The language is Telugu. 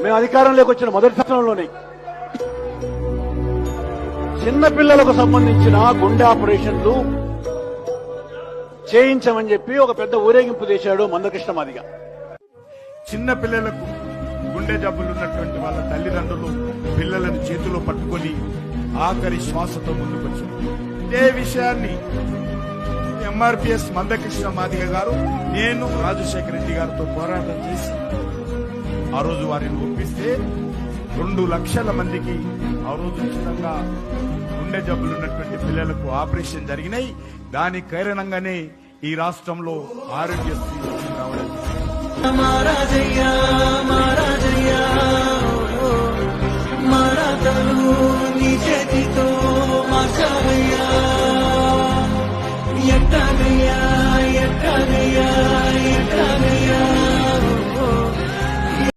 మేము అధికారంలోకి వచ్చిన మొదటి సంవత్సరంలోనే చిన్నపిల్లలకు సంబంధించిన గుండె ఆపరేషన్లు చేయించమని చెప్పి ఒక పెద్ద ఊరేగింపు చేశాడు మందకృష్ణ మాదిగ. చిన్న పిల్లలకు గుండె జబ్బులు ఉన్నటువంటి వాళ్ళ తల్లిదండ్రులు పిల్లలను చేతిలో పట్టుకొని ఆఖరి శ్వాసతో ముందుకొచ్చారు. ఇదే విషయాన్ని ఎంఆర్పిఎస్ మందకృష్ణ మాదిగ గారు, నేను రాజశేఖర రెడ్డి గారితో పోరాటం చేసి ఆ రోజు వారిని ఒప్పిస్తే 2 లక్షల మందికి ఆ రోజు ఉచితంగా గుండె జబ్బులు ఉన్నటువంటి పిల్లలకు ఆపరేషన్ జరిగినాయి. దాని కారణంగానే ఈ రాష్ట్రంలో ఆరోగ్యశ్రీ రావడం.